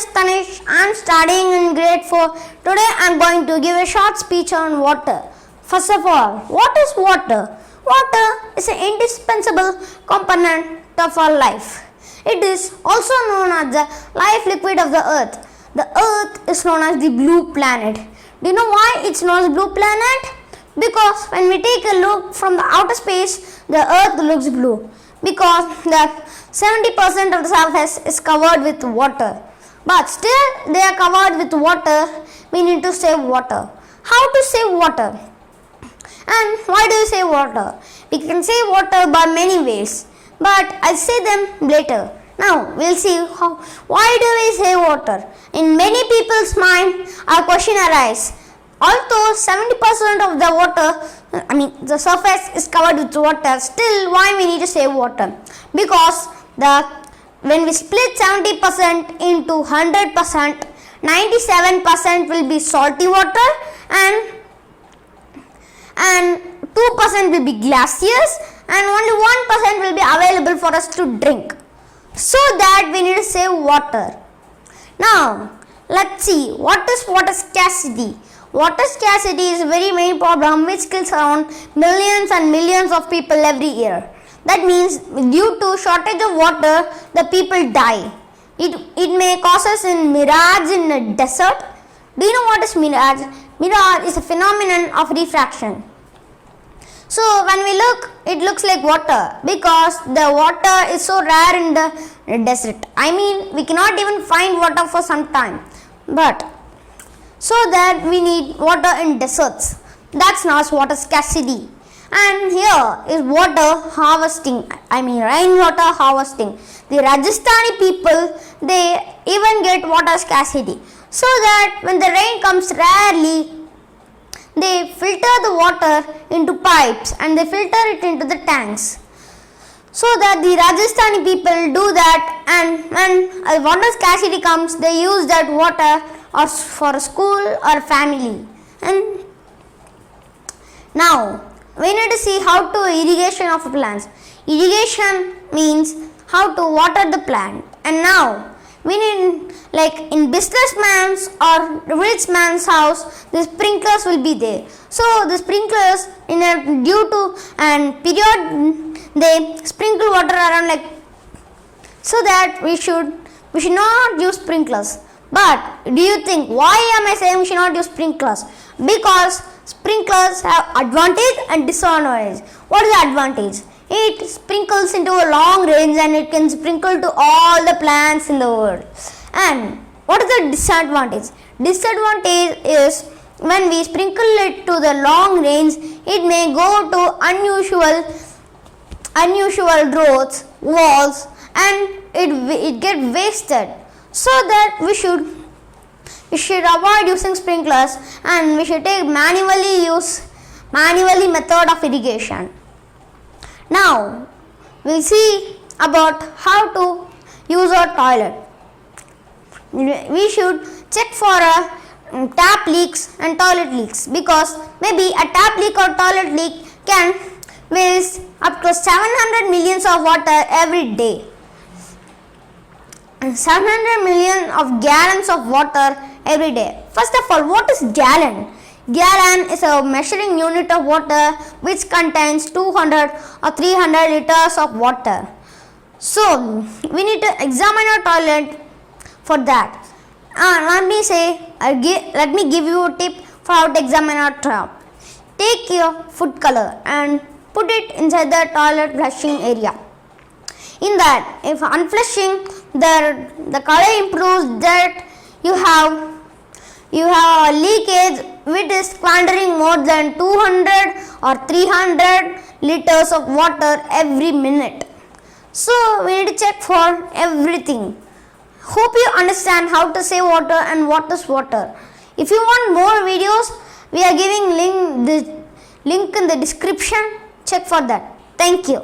is Tanish. I am studying in grade 4. Today I am going to give a short speech on water. First of all, what is water? Water is an indispensable component of our life. It is also known as the life liquid of the earth. The earth is known as the blue planet. Do you know why it's known as blue planet? Because when we take a look from the outer space, the earth looks blue. Because the 70% of the surface is covered with water. But still they are covered with water, we need to save water. How to save water? And why do you save water? We can save water by many ways, but I'll say them later. Now we'll see why do we save water? In many people's mind, a question arises. Although 70% of the water, the surface is covered with water, still why we need to save water? Because when we split 70% into 100%, 97% will be salty water and 2% will be gaseous and only 1% will be available for us to drink. So that we need to save water. Now let's see what is water scarcity. Water scarcity is a very main problem which kills around millions and millions of people every year. That means due to shortage of water, the people die. It may cause us in mirage in a desert. Do you know what is mirage? Mirage is a phenomenon of refraction. So when we look, it looks like water because the water is so rare in the desert. We cannot even find water for some time. But so that we need water in deserts. That's known as water scarcity. And here is water harvesting, rainwater harvesting. The Rajasthani people, they even get water scarcity. So that when the rain comes rarely, they filter the water into pipes and they filter it into the tanks. So that the Rajasthani people do that, and when water scarcity comes, they use that water or for a school or family. And now we need to see how to irrigation of plants. Irrigation means how to water the plant. And now we need, like in businessman's or rich man's house, the sprinklers will be there. So the sprinklers due to and period they sprinkle water around so that we should not use sprinklers. But do you think why am I saying we should not use sprinklers? Because sprinklers have advantage and disadvantage. What is the advantage? It sprinkles into a long range and it can sprinkle to all the plants in the world. And what is the disadvantage? Disadvantage is when we sprinkle it to the long range, it may go to unusual roads, walls, and it get wasted. So that we should avoid using sprinklers and we should take manually method of irrigation. Now we'll see about how to use our toilet. We should check for tap leaks and toilet leaks because maybe a tap leak or toilet leak can waste up to 700 millions of water every day. 700 million of gallons of water every day. First of all, what is gallon? Gallon is a measuring unit of water which contains 200 or 300 liters of water. So we need to examine our toilet for that. Let me give you a tip for how to examine our toilet. Take your food color and put it inside the toilet flushing area. In that, if unflushing, the color improves that you have a leakage which is squandering more than 200 or 300 liters of water every minute. So we need to check for everything. Hope you understand how to save water and what is water. If you want more videos, we are giving link in the description. Check for that. Thank you.